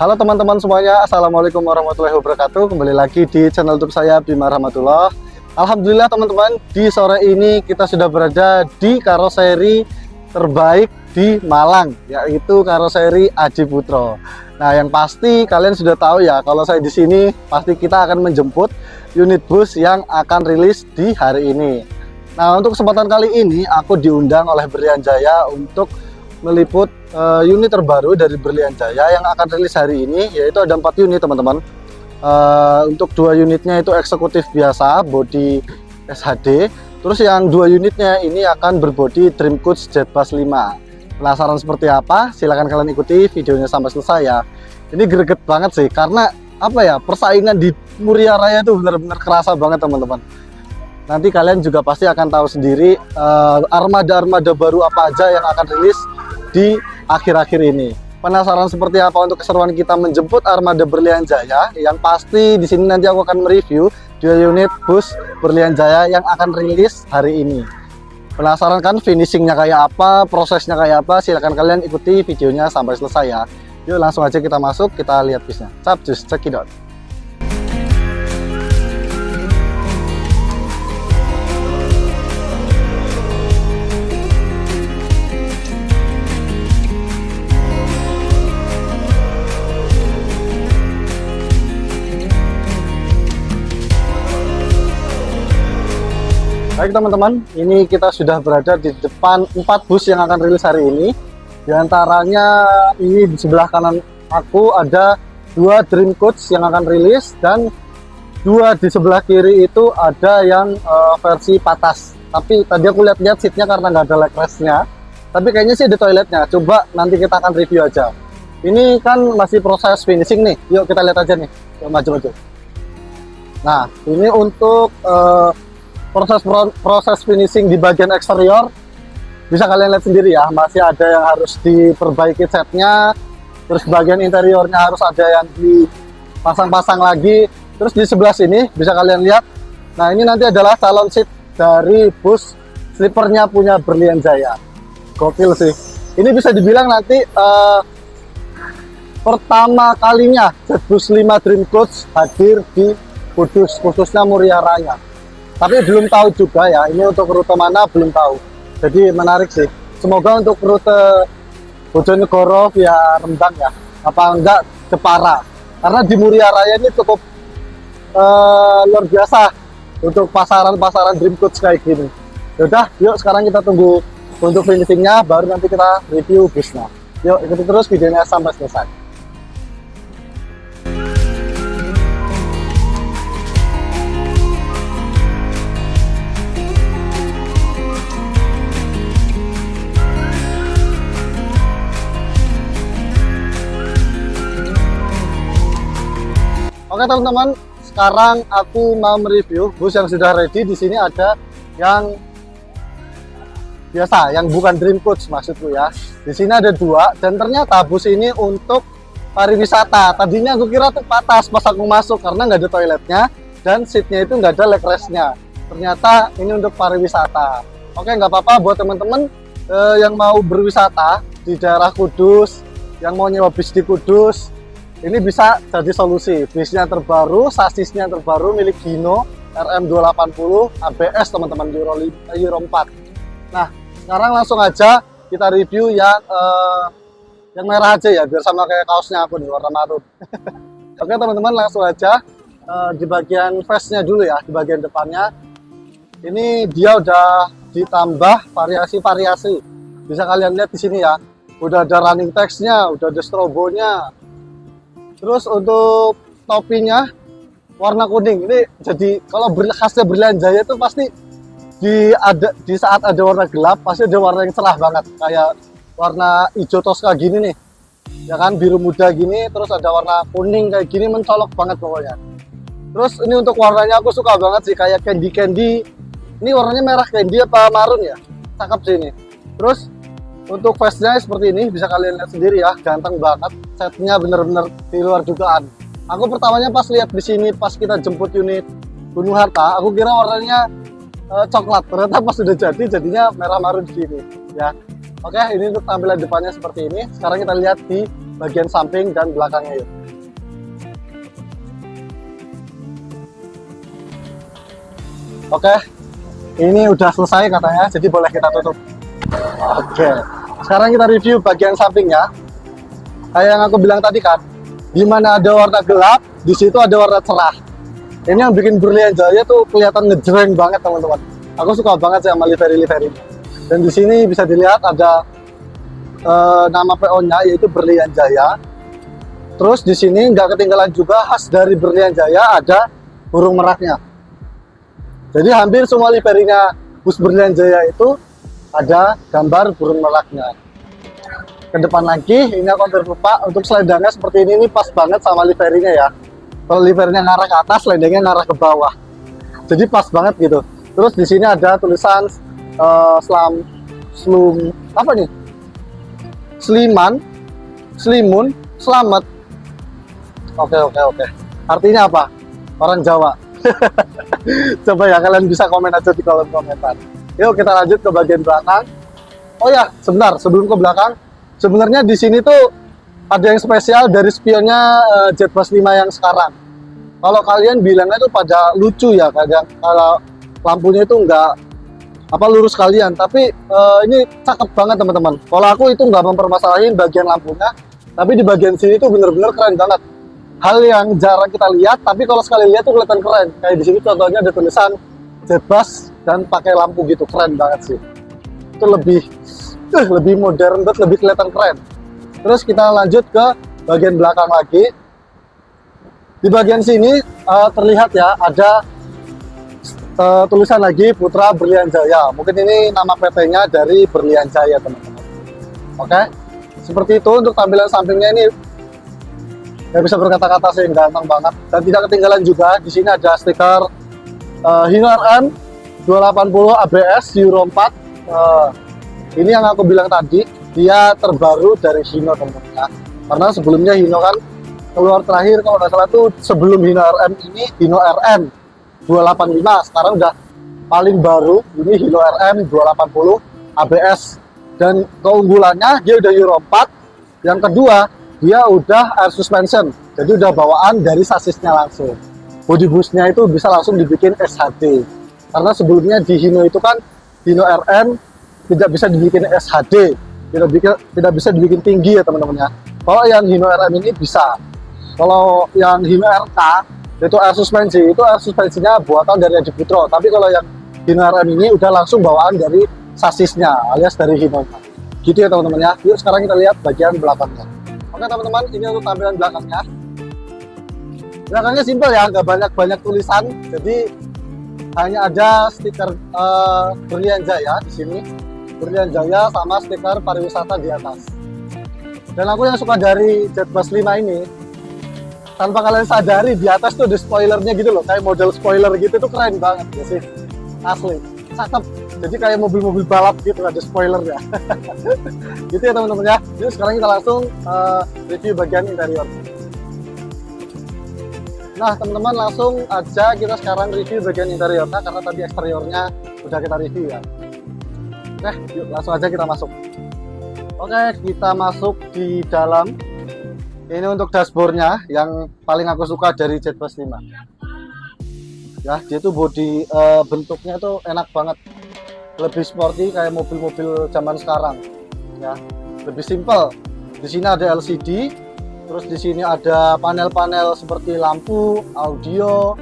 Halo teman-teman semuanya, Assalamualaikum warahmatullahi wabarakatuh. Kembali lagi di channel YouTube saya, Bima Rahmatullah. Alhamdulillah teman-teman, di sore ini kita sudah berada di karoseri terbaik di Malang, yaitu karoseri Aji Putro. Nah, yang pasti kalian sudah tahu ya, kalau saya di sini pasti kita akan menjemput unit bus yang akan rilis di hari ini. Nah, untuk kesempatan kali ini aku diundang oleh Berlian Jaya untuk meliput unit terbaru dari Berlian Jaya yang akan rilis hari ini, yaitu ada 4 unit teman-teman. Untuk 2 unitnya itu eksekutif biasa body SHD, terus yang 2 unitnya ini akan berbodi Dream Coach Jet Bus 5. Penasaran seperti apa? Silahkan kalian ikuti videonya sampai selesai ya. Ini greget banget sih, karena apa ya, persaingan di Muria Raya itu benar-benar kerasa banget teman-teman. Nanti kalian juga pasti akan tahu sendiri armada-armada baru apa aja yang akan rilis di akhir-akhir ini. Penasaran seperti apa untuk keseruan kita menjemput armada Berlian Jaya? Yang pasti di sini nanti aku akan mereview 2 unit bus Berlian Jaya yang akan rilis hari ini. Penasaran kan finishingnya kayak apa, prosesnya kayak apa? Silahkan kalian ikuti videonya sampai selesai ya. Yuk langsung aja kita masuk, kita lihat busnya. Capcus, check it out. Baik teman-teman, ini kita sudah berada di depan 4 bus yang akan rilis hari ini. Di antaranya ini di sebelah kanan aku ada 2 Dream Coach yang akan rilis, dan 2 di sebelah kiri itu ada yang versi patas. Tapi tadi aku lihat-lihat seatnya karena nggak ada leg restnya. Tapi kayaknya sih di toiletnya. Coba nanti kita akan review aja. Ini kan masih proses finishing nih. Yuk kita lihat aja nih. Yuk maju-maju. Nah, ini untuk proses finishing di bagian eksterior bisa kalian lihat sendiri ya, masih ada yang harus diperbaiki setnya, terus bagian interiornya harus ada yang dipasang-pasang lagi. Terus di sebelah sini bisa kalian lihat, nah ini nanti adalah salon seat dari bus sleepernya punya Berlian Jaya. Gokil sih, ini bisa dibilang nanti pertama kalinya Jet Bus 5 Dream Coach hadir di Kudus, khususnya Muria Raya. Tapi belum tahu juga ya, ini untuk rute mana belum tahu. Jadi menarik sih. Semoga untuk rute Bojonegoro via Rembang ya, apa enggak Jepara. Karena di Muria Raya ini cukup luar biasa untuk pasaran-pasaran Dream Coach kayak gini. Yaudah, yuk sekarang kita tunggu untuk finishingnya, baru nanti kita review busnya. Yuk ikuti terus videonya sampai selesai. Oke teman-teman, sekarang aku mau mereview bus yang sudah ready. Di sini ada yang biasa, yang bukan Dream Coach maksudku ya. Di sini ada 2, dan ternyata bus ini untuk pariwisata. Tadinya aku kira tuh patas pas aku masuk karena nggak ada toiletnya dan seatnya itu nggak ada leg restnya. Ternyata ini untuk pariwisata. Oke, nggak apa-apa buat teman-teman yang mau berwisata di daerah Kudus, yang mau nyewa bis di Kudus. Ini bisa jadi solusi. Bisnya terbaru, sasisnya terbaru milik Gino RM280 ABS teman-teman, Euro 4. Nah, sekarang langsung aja kita review yang merah aja ya, biar sama kayak kaosnya aku nih, warna marun. Oke teman-teman, langsung aja di bagian face-nya dulu ya, di bagian depannya. Ini dia udah ditambah variasi-variasi. Bisa kalian lihat di sini ya, udah ada running text-nya, udah ada strobonya. Terus untuk topinya warna kuning. Ini jadi kalau khasnya Berlian Jaya itu pasti di saat ada warna gelap pasti ada warna yang cerah banget, kayak warna hijau toska gini nih. Ya kan, biru muda gini, terus ada warna kuning kayak gini, mencolok banget pokoknya. Terus ini untuk warnanya aku suka banget sih, kayak candy. Ini warnanya merah candy apa marun ya? Cakep sih ini. Terus untuk face-nya seperti ini, bisa kalian lihat sendiri ya, ganteng banget. Setnya bener-bener di luar dugaan. Aku pertamanya pas lihat di sini, pas kita jemput unit Gunung Harta, aku kira warnanya coklat. Ternyata pas sudah jadi, jadinya merah marun gini ya. Oke, ini untuk tampilan depannya seperti ini. Sekarang kita lihat di bagian samping dan belakangnya yuk. Oke, ini udah selesai katanya, jadi boleh kita tutup. Oke, sekarang kita review bagian sampingnya. Kayak yang aku bilang tadi kan, di mana ada warna gelap, di situ ada warna cerah. Ini yang bikin Berlian Jaya tuh kelihatan ngejreng banget teman-teman. Aku suka banget sih sama livery. Dan di sini bisa dilihat ada nama PO-nya yaitu Berlian Jaya. Terus di sini nggak ketinggalan juga khas dari Berlian Jaya ada burung meraknya. Jadi hampir semua liverinya bus Berlian Jaya itu ada gambar burung meraknya. Ke depan lagi, ini aku hampir lupa, untuk selendangnya seperti ini pas banget sama liverinya ya. Kalau liverinya ngarah ke atas, selendangnya ngarah ke bawah. Jadi pas banget gitu. Terus di sini ada tulisan Selimun, selamat. Oke. Artinya apa? Orang Jawa. Coba ya kalian bisa komen aja di kolom komentar. Yuk kita lanjut ke bagian belakang. Oh ya, sebentar sebelum ke belakang, sebenarnya di sini tuh ada yang spesial dari spionnya Jetbus 5 yang sekarang. Kalau kalian bilangnya itu pada lucu ya, kadang kalau lampunya itu enggak lurus kalian, tapi ini cakep banget teman-teman. Kalau aku itu nggak mempermasalahin bagian lampunya, tapi di bagian sini tuh bener-bener keren banget. Hal yang jarang kita lihat, tapi kalau sekali lihat tuh kelihatan keren. Kayak di sini contohnya ada tulisan Jetbus dan pakai lampu gitu, keren banget sih. Itu lebih modern, lebih kelihatan keren. Terus kita lanjut ke bagian belakang lagi. Di bagian sini terlihat ya ada tulisan lagi Putra Berlian Jaya. Mungkin ini nama PT-nya dari Berlian Jaya teman-teman. Oke, seperti itu untuk tampilan sampingnya. Ini nggak bisa berkata-kata sih, ganteng banget. Dan tidak ketinggalan juga di sini ada stiker Hino RM 280 ABS Euro 4. Ini yang aku bilang tadi, dia terbaru dari Hino teman-teman ya. Karena sebelumnya Hino kan keluar terakhir kalau nggak salah tuh sebelum Hino RM ini Hino RM 285. Sekarang udah paling baru ini Hino RM 280 ABS. Dan keunggulannya dia udah Euro 4. Yang kedua, dia udah air suspension, jadi udah bawaan dari sasisnya langsung. Body boostnya itu bisa langsung dibikin SHD. Karena sebelumnya di Hino itu kan Hino RM tidak bisa dibikin SHD, tidak bisa dibikin tinggi ya teman-teman ya. Kalau yang Hino RM ini bisa. Kalau yang Hino RK itu air suspensi, itu air suspensinya buatan dari Adi Putro. Tapi kalau yang Hino RM ini udah langsung bawaan dari sasisnya alias dari Hino. Gitu ya teman-teman ya. Yuk sekarang kita lihat bagian belakangnya. Oke teman-teman, ini untuk tampilan belakangnya. Belakangnya simpel ya, nggak banyak tulisan. Jadi hanya ada stiker Berlian Jaya di sini, Berlian Jaya sama stiker pariwisata di atas. Dan aku yang suka dari Jetbus 5 ini, tanpa kalian sadari di atas tuh ada spoilernya gitu loh, kayak model spoiler gitu, tuh keren banget ya sih, asli, cakep. Jadi kayak mobil-mobil balap gitu, ada spoilernya. Gitu ya teman-teman ya. Jadi sekarang kita langsung review bagian interior. Nah teman-teman, langsung aja kita sekarang review bagian interiornya, karena tadi eksteriornya udah kita review ya. Oke, yuk langsung aja kita masuk. Oke, kita masuk di dalam. Ini untuk dashboardnya yang paling aku suka dari Jetbus 5. Ya, dia tuh body bentuknya tuh enak banget. Lebih sporty kayak mobil-mobil zaman sekarang. Ya, lebih simple. Di sini ada LCD, terus di sini ada panel-panel seperti lampu, audio,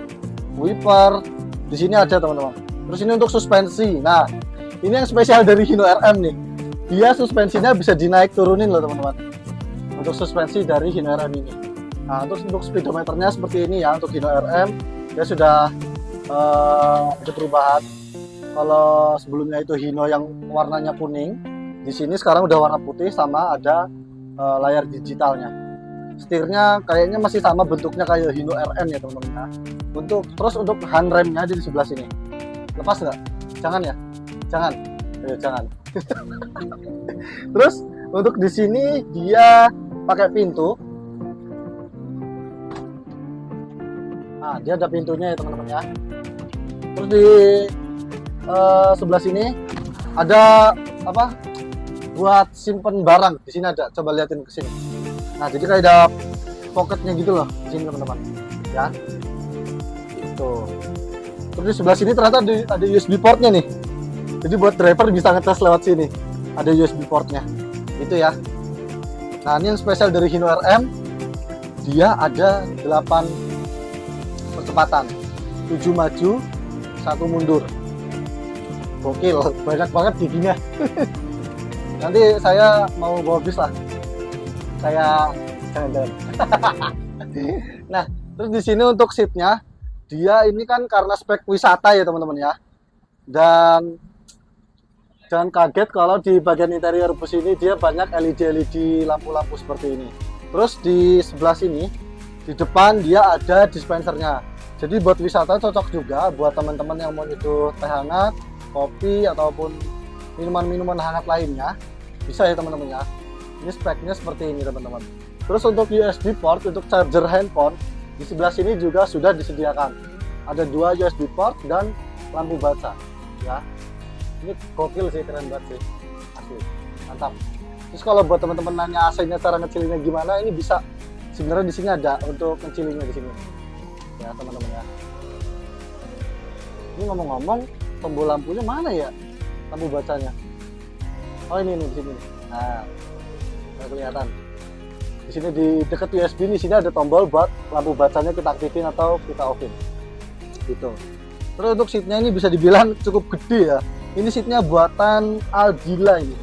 wiper. Di sini ada teman-teman. Terus ini untuk suspensi. Nah, ini yang spesial dari Hino RM nih. Dia suspensinya bisa dinaik turunin loh teman-teman. Untuk suspensi dari Hino RM ini. Nah, terus untuk speedometernya seperti ini ya untuk Hino RM. Dia sudah ada perubahan. Kalau sebelumnya itu Hino yang warnanya kuning, di sini sekarang udah warna putih sama ada layar digitalnya. Setirnya kayaknya masih sama bentuknya kayak Hino RM ya teman-teman ya. Terus untuk handremnya di sebelah sini. Lepas nggak? Jangan ya, jangan. Jangan. Terus untuk di sini dia pakai pintu. Nah, dia ada pintunya ya teman-teman ya. Terus di sebelah sini ada apa? Buat simpen barang. Di sini ada. Coba liatin ke sini. Nah, jadi kayak ada pocketnya gitu loh di sini teman-teman. Ya. Itu. Terus di sebelah sini ternyata ada USB portnya nih. Jadi buat driver bisa ngecas lewat sini. Ada USB portnya. Itu ya. Nah, ini yang spesial dari Hino RM. Dia ada 8 percepatan. 7 maju, 1 mundur. Gokil, banyak banget giginya. Nanti saya mau bawa bis lah. Saya jangan-jangan. Nah, terus di sini untuk seatnya, dia ini kan karena spek wisata ya teman-teman ya. Dan jangan kaget kalau di bagian interior bus ini dia banyak LED lampu-lampu seperti ini. Terus di sebelah sini, di depan dia ada dispensernya. Jadi buat wisata cocok juga buat teman-teman yang mau nyeduh teh hangat, kopi ataupun minuman-minuman hangat lainnya. Bisa ya teman-teman ya. Ini speknya seperti ini teman-teman. Terus untuk USB port untuk charger handphone di sebelah sini juga sudah disediakan. Ada 2 USB port dan lampu baca ya. Ini gokil sih, keren banget sih. Asli, mantap. Terus kalau buat teman-teman nanya AC-nya cara ngecilinnya gimana, ini bisa sebenarnya di sini ada untuk ngecilinnya di sini. Ya, teman-teman ya. Ini ngomong-ngomong, tombol lampunya mana ya? Lampu bacanya. Oh, ini di sini. Nah, kelihatan. Di sini di dekat USB di sini ada tombol buat lampu bacanya kita aktifin atau kita offin. Gitu. Terus untuk seatnya ini bisa dibilang cukup gede ya. Ini seatnya buatan Aldila ini.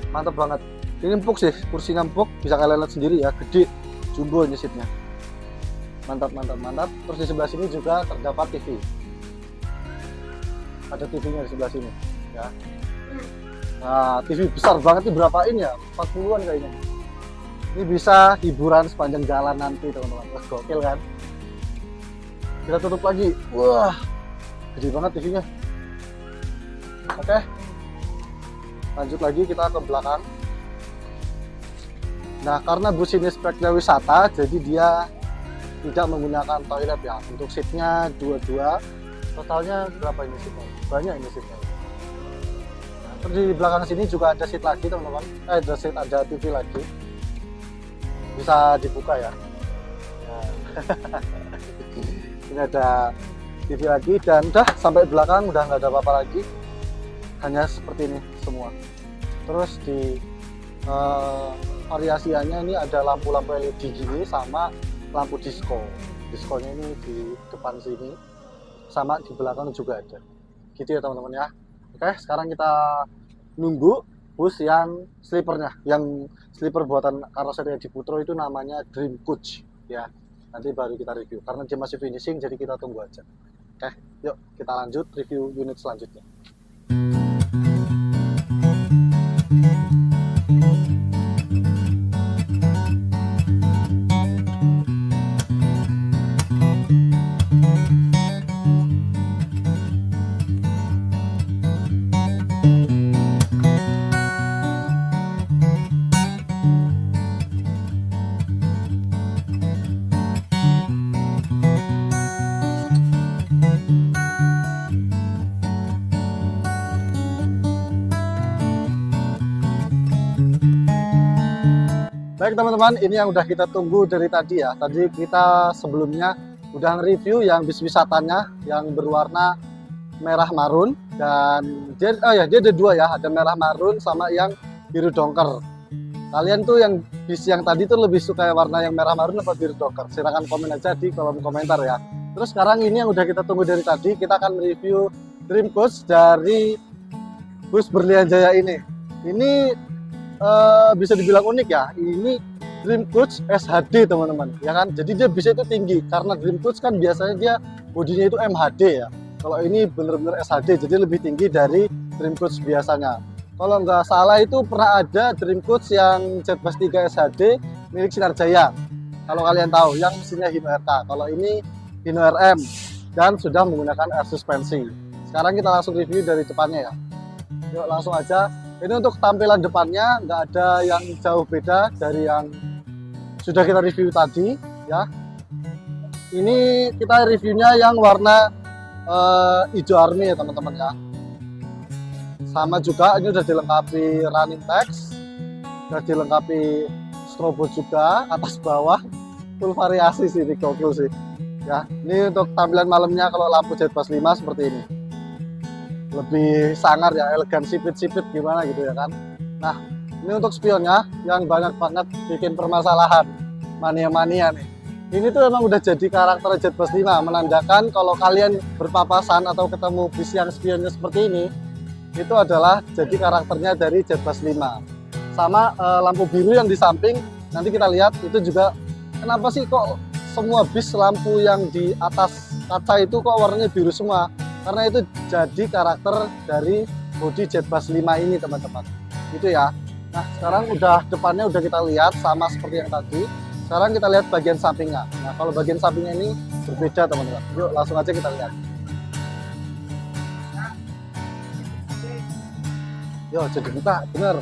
Mantap banget. Ini empuk sih, kursinya empuk, bisa kalian lihat sendiri ya, gede, jumbo ini seatnya. Mantap, mantap, mantap. Terus di sebelah sini juga terdapat TV. Ada TV-nya di sebelah sini, ya. Nah, TV besar banget nih, berapaan ya? 40-an kayaknya. Ini bisa hiburan sepanjang jalan nanti, teman-teman. Wah, gokil kan? Kita tutup lagi. Wah, gede banget TV-nya. Oke. Lanjut lagi kita ke belakang. Nah, karena bus ini speknya wisata, jadi dia tidak menggunakan toilet ya. Untuk seatnya 22, totalnya berapa ini seatnya? Banyak ini seatnya. Nah, terus di belakang sini juga ada seat lagi teman-teman. Ada TV lagi. Bisa dibuka ya. Nah. Ini ada TV lagi dan udah sampai belakang udah nggak ada apa-apa lagi. Hanya seperti ini semua. Terus di variasiannya ini ada lampu-lampu LED gini sama lampu disco. Diskonya ini di depan sini sama di belakang juga ada. Gitu ya teman-teman ya. Oke, sekarang kita nunggu bus yang sleepernya, yang sleeper buatan karoseri Edi Putro itu namanya Dream Coach ya. Nanti baru kita review karena dia masih finishing, jadi kita tunggu aja. Oke, yuk kita lanjut review unit selanjutnya. Baik teman-teman, ini yang udah kita tunggu dari tadi ya. Tadi kita sebelumnya udah nge-review yang bis wisatanya yang berwarna merah marun dan dia ada 2 ya, ada merah marun sama yang biru dongker. Kalian tuh yang bis yang tadi tuh lebih suka warna yang merah marun atau biru dongker? Silahkan komen aja di kolom komentar ya. Terus sekarang ini yang udah kita tunggu dari tadi, kita akan review Dream Coach dari bus Berlian Jaya ini. Ini bisa dibilang unik ya. Ini Dream Coach SHD teman-teman, ya kan? Jadi dia bisa itu tinggi karena Dream Coach kan biasanya dia bodinya itu MHD ya. Kalau ini bener-bener SHD, jadi lebih tinggi dari Dream Coach biasanya. Kalau nggak salah itu pernah ada Dream Coach yang Jetbus 3 SHD milik Sinar Jaya. Kalau kalian tahu, yang mesinnya Hino RK. Kalau ini Hino RM dan sudah menggunakan air suspensi. Sekarang kita langsung review dari depannya ya. Yuk langsung aja. Ini untuk tampilan depannya nggak ada yang jauh beda dari yang sudah kita review tadi ya. Ini kita reviewnya yang warna hijau army ya teman-teman ya. Sama juga ini udah dilengkapi running text, udah dilengkapi strobo juga, atas bawah full variasi sih, ini gokil sih ya. Ini untuk tampilan malamnya kalau lampu Jet Bus 5 seperti ini, lebih sangar ya, elegan, sipit-sipit gimana gitu ya kan. Nah, ini untuk spionnya yang banyak banget bikin permasalahan, mania-mania nih. Ini tuh emang udah jadi karakter Jet Bus 5, menandakan kalau kalian berpapasan atau ketemu bis yang spionnya seperti ini, itu adalah jadi karakternya dari Jet Bus 5. Sama lampu biru yang di samping, nanti kita lihat itu juga, kenapa sih kok semua bis lampu yang di atas kaca itu kok warnanya biru semua? Karena itu jadi karakter dari bodi Jet Bus 5 ini teman-teman, gitu ya. Nah, sekarang udah depannya udah kita lihat sama seperti yang tadi. Sekarang kita lihat bagian sampingnya. Nah, kalau bagian sampingnya ini berbeda teman-teman. Yuk langsung aja kita lihat. Yo, jadi buka, bener.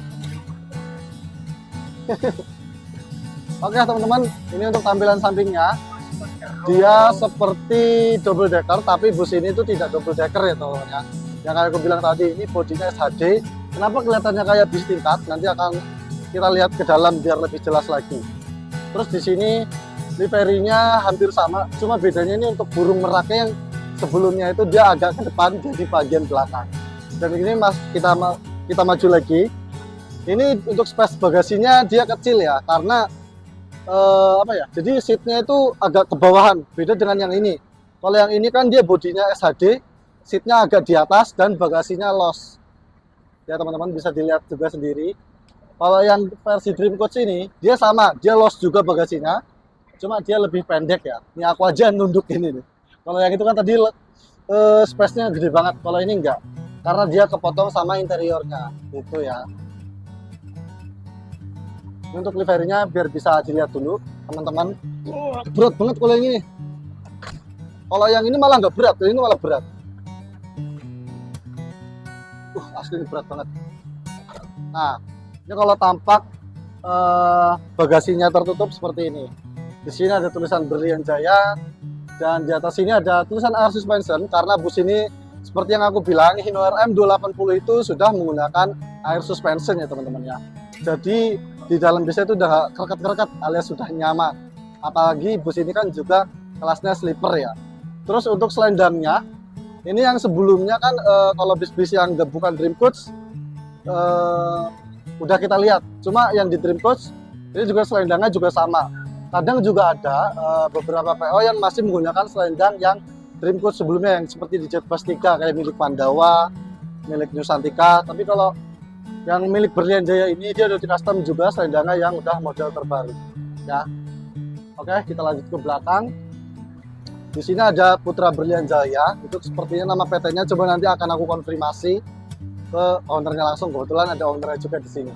Oke teman-teman, ini untuk tampilan sampingnya. Dia seperti double decker, tapi bus ini tuh tidak double decker ya teman-teman ya. Yang kayak aku bilang tadi, ini bodinya SHD. Kenapa kelihatannya kayak bis tingkat? Nanti akan kita lihat ke dalam biar lebih jelas lagi. Terus di sini liverinya hampir sama, cuma bedanya ini untuk burung meraknya yang sebelumnya itu dia agak ke depan jadi bagian belakang. Dan ini kita maju lagi. Ini untuk space bagasinya dia kecil ya, karena apa ya? Jadi seatnya itu agak ke bawahan, beda dengan yang ini. Kalau yang ini kan dia bodinya SHD, seatnya agak di atas dan bagasinya los. Ya teman-teman bisa dilihat juga sendiri. Kalau yang versi Dream Coach ini, dia sama, dia los juga bagasinya, cuma dia lebih pendek ya. Ini aku aja nunduk ini nih. Kalau yang itu kan tadi space-nya gede banget, kalau ini enggak. Karena dia kepotong sama interiornya, gitu ya. Ini untuk liverinya biar bisa dilihat dulu, teman-teman. Berat banget kalau yang ini. Kalau yang ini malah nggak berat, ini malah berat. Asli ini berat banget. Nah, ini kalau tampak bagasinya tertutup seperti ini. Di sini ada tulisan Berlian Jaya dan di atas sini ada tulisan air suspension karena bus ini seperti yang aku bilang Hino RM 280 itu sudah menggunakan air suspension ya teman-teman ya. Jadi di dalam bisnya itu udah kereket-kereket alias sudah nyaman. Apalagi bus ini kan juga kelasnya sleeper ya. Terus untuk selendangnya ini yang sebelumnya kan kalau bis-bis yang bukan Dream Coach udah kita lihat, cuma yang di Dream Coach ini juga selendangnya juga sama. Kadang juga ada beberapa PO yang masih menggunakan selendang yang Dream Coach sebelumnya yang seperti di Jet Bus 3 kayak milik Pandawa, milik Nusantika. Tapi kalau yang milik Berlian Jaya ini dia udah di custom juga selendangnya yang udah model terbaru ya. Oke, kita lanjut ke belakang. Di sini ada Putra Berlian Jaya, itu sepertinya nama PT-nya, coba nanti akan aku konfirmasi ke ownernya langsung, kebetulan ada ownernya juga di sini.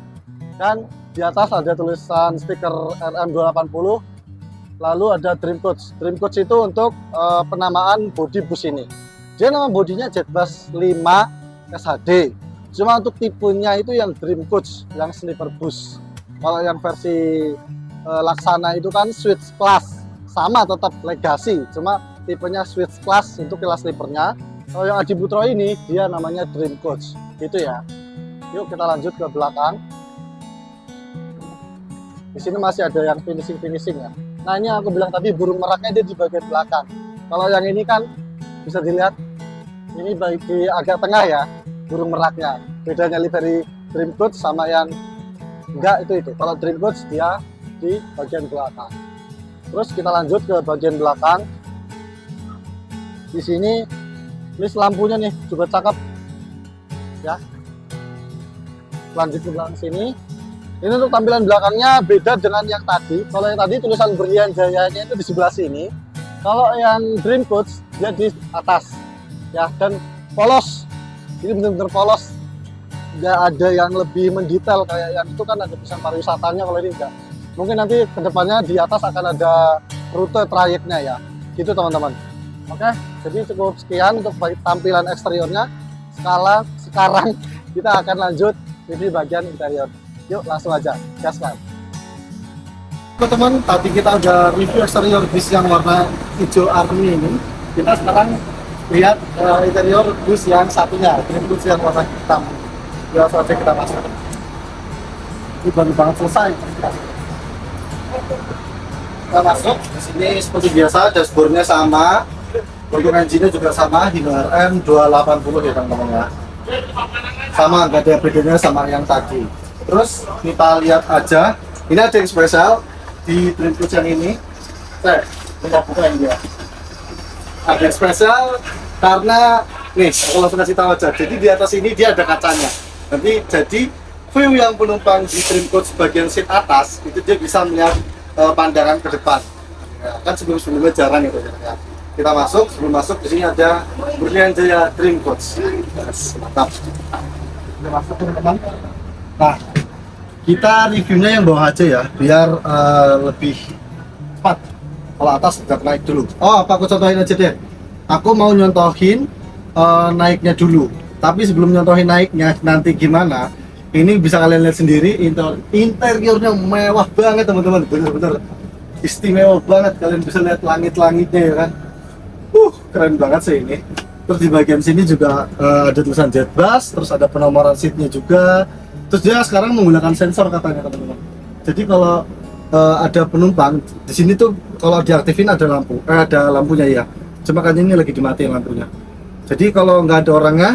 Dan di atas ada tulisan stiker RM280, lalu ada Dream Coach. Dream Coach itu untuk penamaan bodi bus ini. Dia nama bodinya Jet Bus 5 SHD, cuma untuk tipenya itu yang Dream Coach, yang sleeper bus. Kalau yang versi Laksana itu kan Switch Class, sama tetap legasi, cuma tipenya Switch Class untuk kelas sleepernya. Kalau yang Adi Putro ini dia namanya Dream Coach, gitu ya. Yuk kita lanjut ke belakang. Di sini masih ada yang finishing ya. Nah ini aku bilang tadi burung meraknya dia di bagian belakang. Kalau yang ini kan bisa dilihat ini di agak tengah ya burung meraknya. Bedanya livery Dream Coach sama yang enggak itu. Kalau Dream Coach dia di bagian belakang. Terus kita lanjut ke bagian belakang. Di sini list lampunya nih juga cakep ya. Lanjut ke belakang sini. Ini untuk tampilan belakangnya beda dengan yang tadi. Kalau yang tadi tulisan Berlian Jayanya itu di sebelah sini. Kalau yang Dream Coach dia di atas ya, dan polos. Ini benar-benar polos. Nggak ada yang lebih mendetail kayak yang itu kan ada tulisan pariwisatanya, kalau ini enggak. Mungkin nanti kedepannya di atas akan ada rute trayeknya ya. Gitu teman-teman. Oke, jadi cukup sekian untuk tampilan eksteriornya. Sekarang kita akan lanjut di bagian interior. Yuk langsung aja, gaskan. Teman-teman, tadi kita udah review eksterior bus yang warna hijau army ini. Kita sekarang lihat interior bus yang satunya, ini bus yang warna hitam. Langsung aja kita masuk. Ini baru banget selesai. Kita masuk di sini seperti biasa, dashboardnya sama, untuk engine-nya juga sama, Hino RM 280 ya teman-teman ya. Sama, nggak ada yang bedanya sama yang tadi. Terus kita lihat aja, ini ada yang spesial di trim coach yang ini. Saya buka yang dia. Ada yang spesial karena nih, aku langsung kasih tahu aja. Jadi di atas ini dia ada kacanya. Nanti jadi view yang penumpang di trim coach bagian seat atas itu dia bisa melihat pandangan ke depan. Ya, kan sebelum-sebelumnya jarang itu ya. Kita masuk, sebelum masuk di sini ada Berlian Jaya Trim Coach. Yes, mantap. Kita masuk teman-teman. Nah, kita reviewnya yang bawah aja ya, biar lebih cepat. Kalau atas kita naik dulu. Oh, apa aku contohin aja deh. Aku mau nyontohin naiknya dulu. Tapi sebelum nyontohin naiknya nanti gimana? Ini bisa kalian lihat sendiri. Interiornya mewah banget teman-teman. Bener-bener istimewa banget. Kalian bisa lihat langit-langitnya ya kan. Keren banget sih ini. Terus di bagian sini juga ada tulisan Jetbus, terus ada penomoran seatnya juga. Terus dia sekarang menggunakan sensor katanya teman-teman. Jadi kalau ada penumpang di sini tuh kalau diaktifin ada lampu, ada lampunya ya. Cuma kan ini lagi dimatiin lampunya. Jadi kalau nggak ada orangnya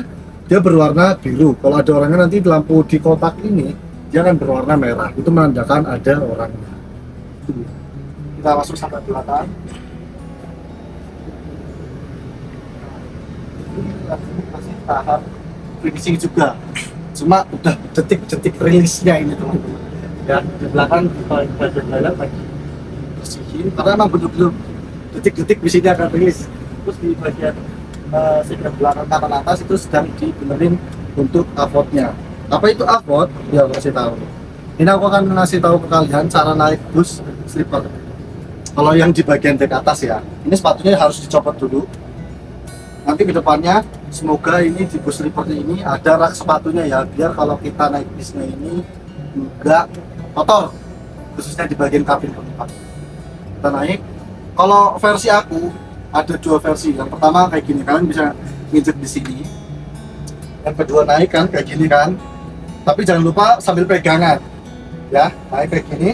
dia berwarna biru. Kalau ada orangnya nanti lampu di kotak ini dia akan berwarna merah. Itu menandakan ada orangnya. Kita masuk sampai belakang. Masih tahap finishing juga, cuma udah detik-detik rilisnya ini teman-teman ya. Di belakang bagian dalam lagi bersihin karena emang bener-bener detik-detik di sini akan rilis. Terus di bagian sebelah belakang kanan atas itu sedang dibenerin untuk avotnya. Apa itu avot? Ya aku kasih tahu. Ini aku akan ngasih tahu ke kalian cara naik bus sleeper. Kalau yang di bagian dek atas ya, ini sepatunya harus dicopot dulu. Nanti kedepannya semoga ini di bus sleeper ini ada rak sepatunya ya, biar kalau kita naik bisnya ini enggak kotor, khususnya di bagian kabin penumpang. Kita naik. Kalau versi aku ada dua versi. Yang pertama kayak gini, kalian bisa nginjek di sini. Yang kedua naik kan kayak gini kan. Tapi jangan lupa sambil pegangan. Ya, naik kayak gini,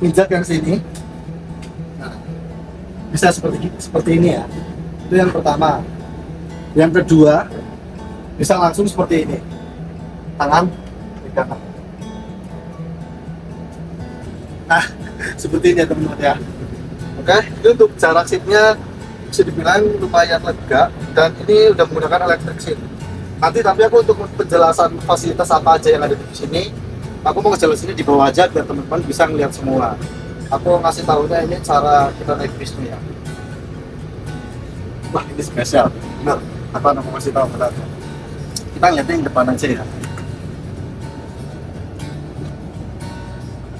injak yang sini. Nah, bisa seperti ini ya. Itu yang pertama. Yang kedua, bisa langsung seperti ini, tangan pegangan. Nah, seperti ini ya teman-teman ya. Oke, ini untuk jarak seatnya bisa dibilang lumayan lega dan ini udah menggunakan electric seat. Nanti tapi aku untuk penjelasan fasilitas apa aja yang ada di sini, aku mau ngejelasin di bawah aja biar teman-teman bisa ngeliat semua. Aku ngasih tahunya ini cara kita naik bisnya ya. Wah, ini spesial, bener. Apa aku kasih tahu benar? Kita lihatnya yang depan aja ya.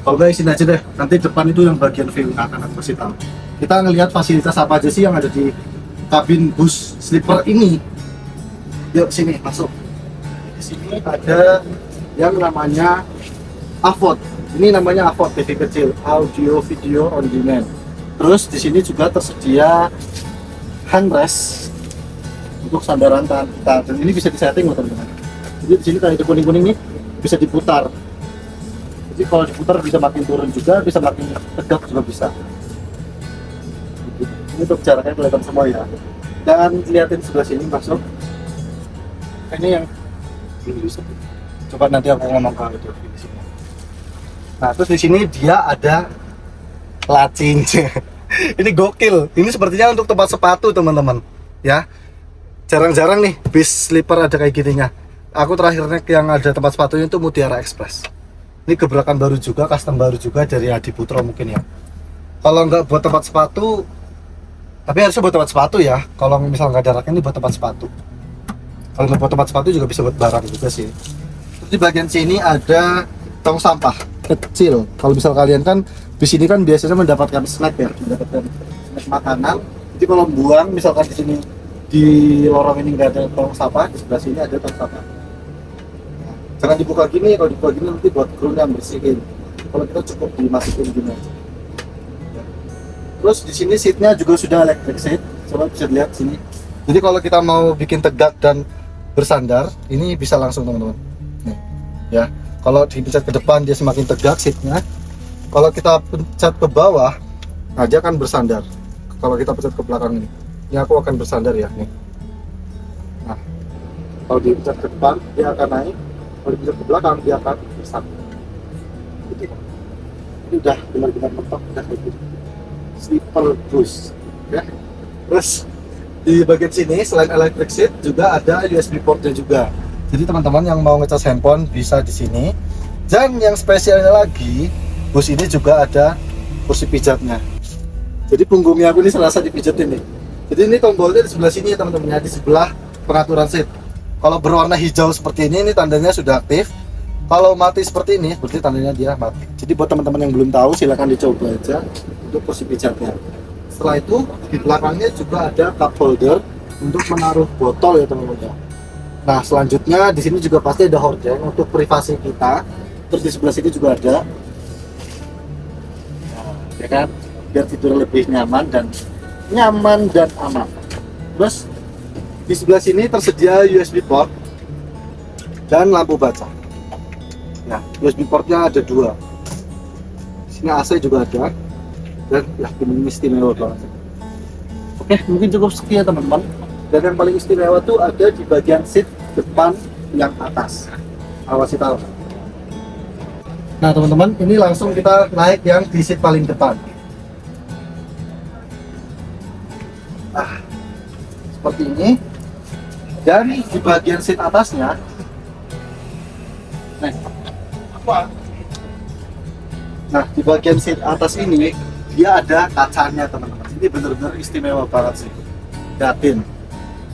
Kalau nggak sini aja deh, nanti depan itu yang bagian view akan aku kasih tahu. Kita ngelihat fasilitas apa aja sih yang ada di kabin bus sleeper ini. Yuk sini masuk. Di sini ada yang namanya AVOD. Ini namanya AVOD, TV kecil, audio video on demand. Terus di sini juga tersedia handrest untuk sandaran tangan kita, dan ini bisa disetting loh teman-teman. Jadi di sini kayak itu kuning-kuning nih bisa diputar. Jadi kalau diputar bisa makin turun juga, bisa makin tegak juga bisa. Ini untuk jaraknya kelihatan semua ya. Dan lihatin sebelah sini masuk. Ini yang ini bisa. Coba nanti aku ngomong ke itu di sini. Nah terus di sini dia ada lacinya. Ini gokil. Ini sepertinya untuk tempat sepatu teman-teman. Ya. Jarang-jarang nih bis sleeper ada kayak gininya. Aku terakhir naik yang ada tempat sepatunya itu Mutiara Express. Ini gebrakan baru juga, custom baru juga dari Adi Putro mungkin ya. Kalau nggak buat tempat sepatu, tapi harusnya buat tempat sepatu ya. Kalau misal nggak ada raknya ini buat tempat sepatu. Kalau nggak buat tempat sepatu juga bisa buat barang juga sih. Terus di bagian sini ada tong sampah kecil. Kalau misal kalian kan di sini kan biasanya mendapatkan snack ya, mendapatkan snack makanan. Jadi kalau buang misalkan di sini di lorong ini nggak ada tong sampah, di sebelah sini ada tong sampah. Nah, jangan dibuka gini, kalau dibuka gini nanti buat kru yang bersihin. Kalau kita cukup dimasukin gini aja. Terus di sini seatnya juga sudah electric seat, coba bisa dilihat sini. Jadi kalau kita mau bikin tegak dan bersandar, ini bisa langsung teman-teman. Nih, ya. Kalau dipencet ke depan dia semakin tegak seatnya. Kalau kita pencet ke bawah, Nah, dia akan bersandar. Kalau kita pencet ke belakang ini aku akan bersandar ya nih. Nah, kalau dipencet ke depan dia akan naik, kalau dipencet ke belakang dia akan bersandar. Gitu. Ini udah benar-benar mentok, udah kayak gitu. Sleeper boost, ya. Terus di bagian sini selain electric seat juga ada USB portnya juga. Jadi teman-teman yang mau ngecas handphone bisa di sini. Dan yang spesialnya lagi, bus ini juga ada kursi pijatnya. Jadi punggungnya aku ini serasa dipijatin nih. Jadi ini tombolnya di sebelah sini ya teman-teman, di sebelah pengaturan seat. Kalau berwarna hijau seperti ini tandanya sudah aktif. Kalau mati seperti ini, berarti tandanya dia mati. Jadi buat teman-teman yang belum tahu, silahkan dicoba aja untuk kursi pijatnya. Setelah itu di belakangnya juga ada cup holder untuk menaruh botol ya teman-teman ya. Nah selanjutnya di sini juga pasti ada horden untuk privasi kita. Terus di sebelah sini juga ada, nah, ya kan, biar tidur lebih nyaman dan aman. Terus di sebelah sini tersedia USB port dan lampu baca. Nah USB portnya ada 2. Di sini AC juga ada. Dan ya ini istimewa banget. Oke, mungkin cukup sekian teman-teman. Dan yang paling istimewa tuh ada di bagian seat depan yang atas. Awas tahu. Nah teman-teman, ini langsung kita naik yang di seat paling depan. Seperti ini. Dan di bagian seat atasnya, nah di bagian seat atas ini dia ada kacanya teman-teman. Ini benar-benar istimewa banget sih, lihatin.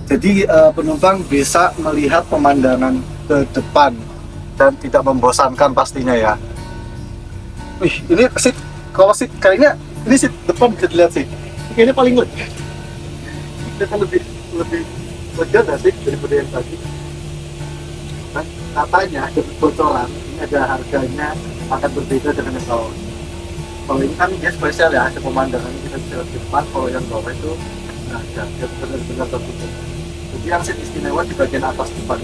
Jadi penumpang bisa melihat pemandangan ke depan dan tidak membosankan pastinya ya. Wih, ini seat, kalau seat kayaknya ini seat depan bisa dilihat sih. Kayaknya paling lega. Kita lebih lega nggak sih daripada yang tadi? Nah, katanya ada bocoran, ini ada harganya akan berbeda dengan yang bawah. Kalau ini kan dia spesial ya, ada pemandangan kita bisa lihat di depan. Kalau yang bawah itu nah ya, dia benar-benar tertutup. Jadi yang seat istimewa di bagian atas depan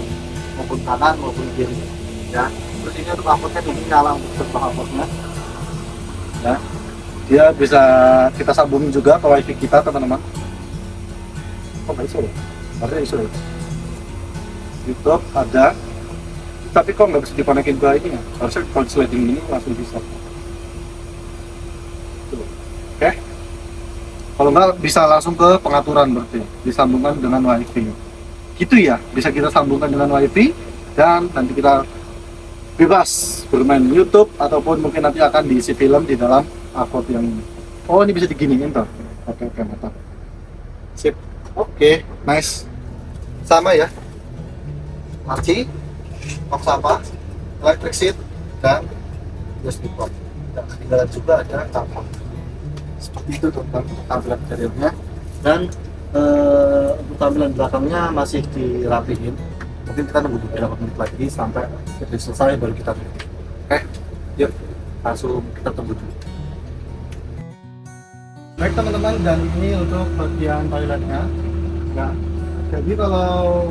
maupun kanan maupun kiri ya. Terus ini untuk outputnya ini nyala untuk sebuah outputnya ya. Dia bisa kita sambungin juga ke wifi kita teman-teman. Oh nggak iso ya? Ada iso ya? YouTube ada, tapi kok nggak bisa dikonekin ke ini ya? Harusnya kalau sliding ini langsung bisa. Oke, kalau nggak bisa langsung ke pengaturan berarti disambungkan dengan wifi gitu ya, bisa kita sambungkan dengan wifi dan nanti kita bebas bermain YouTube ataupun mungkin nanti akan diisi film di dalam akun yang ini. Oh ini bisa diginiin tuh. Oke mantap, sip. Oke, nice. Sama ya, laci, box apa, electric seat dan USB port. Dan ketinggalan juga ada tampon. Seperti itu tentang tampilan interiornya. Dan untuk tampilan belakangnya masih dirapihin. Mungkin kita nunggu beberapa menit lagi sampai selesai baru kita tunggu. Oke, yuk langsung kita tunggu dulu. Baik teman-teman, dan ini untuk bagian toiletnya. Nah, jadi kalau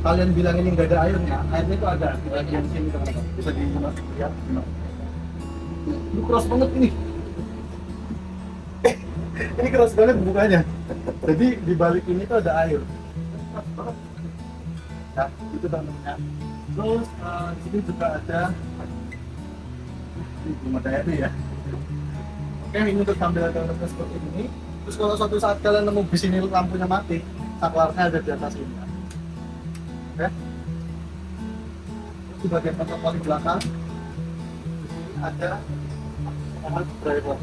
kalian bilang ini nggak ada airnya itu ada di bagian sini teman-teman. Bisa dilihat. Ini keras banget ini. Ini keras banget bukanya. Jadi di balik ini tuh ada air. Ya, itu teman-temannya. Terus di sini juga ada, ini belum ada airnya ya. Oke, ini untuk tampilan toiletnya seperti ini. Terus kalau suatu saat kalian nemu bis ini lampunya mati, saklarnya ada di atas ini. Oke. Terus di bagian kontrol paling belakang, di sini ada driver.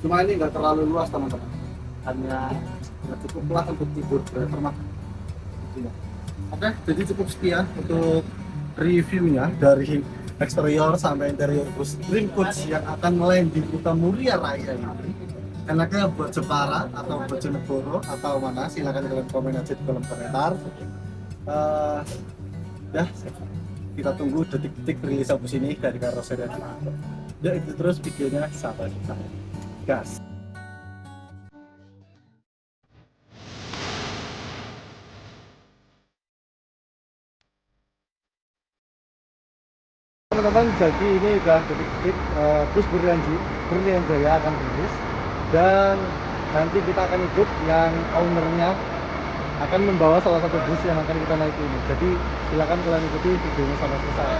Cuma ini nggak terlalu luas teman-teman, hanya cukup luas untuk tidur driver mah. Oke, jadi cukup sekian untuk reviewnya dari eksterior sampai interior bus Dream Coach yang akan melanding di Kota Muria Raya ini. Enaknya buat Jepara atau buat Jenegoro atau mana, silahkan kalian komen aja di kolom komentar. Ya, kita tunggu detik-detik rilisan bus ini dari Karoseri. Ya itu terus videonya sampai selesai. Gas. teman-teman, jadi ini udah detik-detik bus Berlian Jaya akan rilis, dan nanti kita akan ikut yang ownernya akan membawa salah satu bus yang akan kita naiki ini. Jadi silakan kalian ikuti videonya sampai selesai.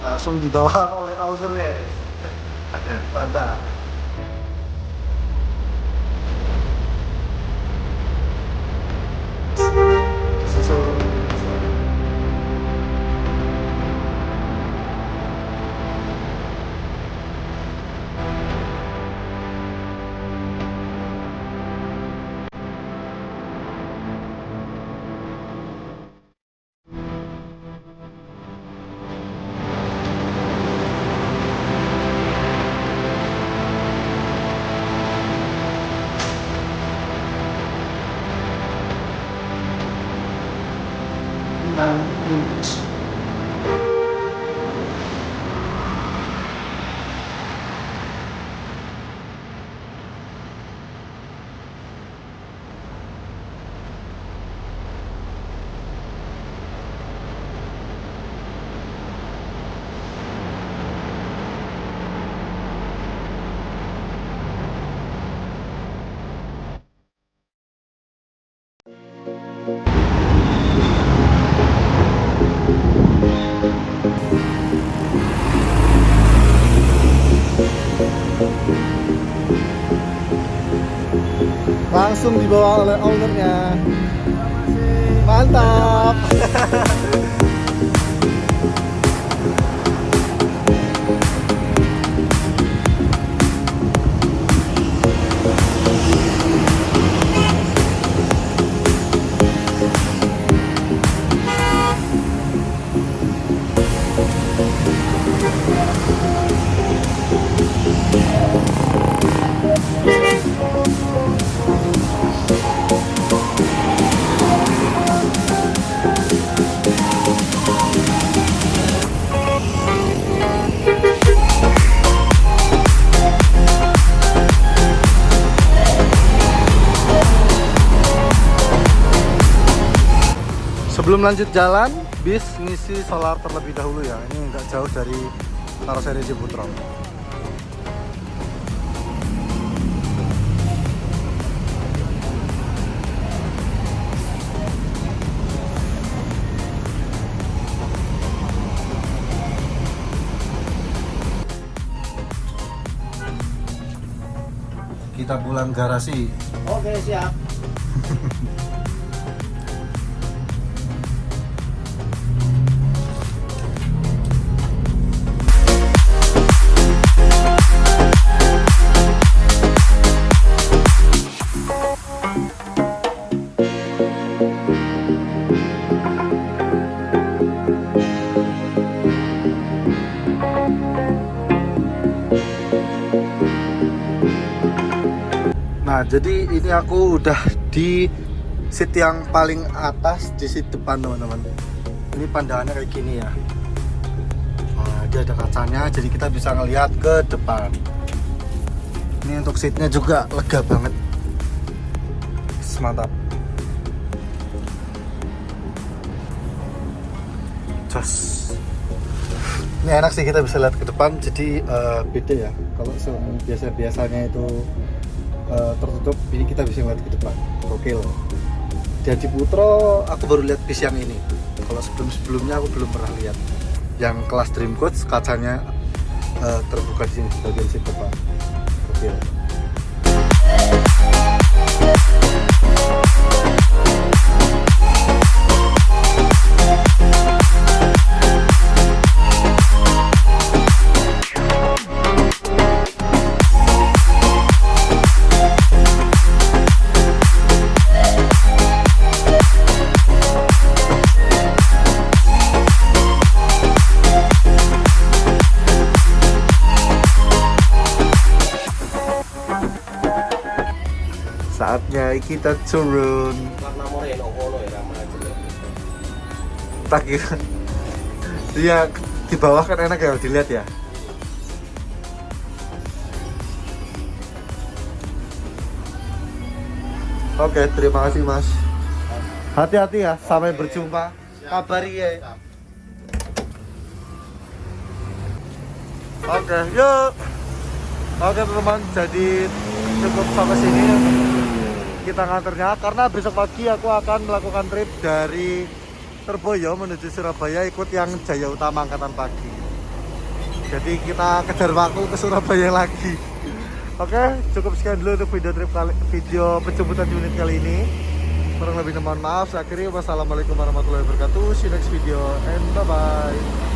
Langsung dibawa oleh ownernya. Mantap. Langsung dibawa oleh ownernya. Mantap. Sebelum lanjut jalan, bis ngisi solar terlebih dahulu ya. Ini nggak jauh dari Karoseri Ciputro. Kita pulang garasi. Oke, siap. Nah, jadi ini aku udah di seat yang paling atas, di seat depan teman-teman. Ini pandangannya kayak gini ya. Nah, dia ada kacanya, jadi kita bisa ngelihat ke depan. Ini untuk seatnya juga lega banget. Mantap. Jos. Ini enak sih, kita bisa lihat ke depan, jadi beda ya. Kalau biasanya itu tertutup, ini kita bisa lihat ke depan. Gokil. Di Ciputro aku baru lihat bis yang ini. Kalau sebelumnya aku belum pernah lihat. Yang kelas Dream Coach kacanya terbuka di sini bagian seat depan. mobil. Saatnya kita turun. Warna moreno ya ramah aja. Tak kira. Iya, di bawah kan enak ya dilihat ya. Oke, terima kasih Mas. Hati-hati ya, sampai berjumpa. Kabari ya. Oke, yuk. Oke teman-teman, jadi cukup sampai sini kita nganternya karena besok pagi aku akan melakukan trip dari Surabaya menuju Surabaya ikut yang Jaya Utama Angkatan Pagi. Jadi kita kejar waktu ke Surabaya lagi. Oke, cukup sekian dulu untuk video penjemputan unit kali ini. Kurang lebih mohon maaf. Saya akhiri wassalamualaikum warahmatullahi wabarakatuh. See you next video and bye bye.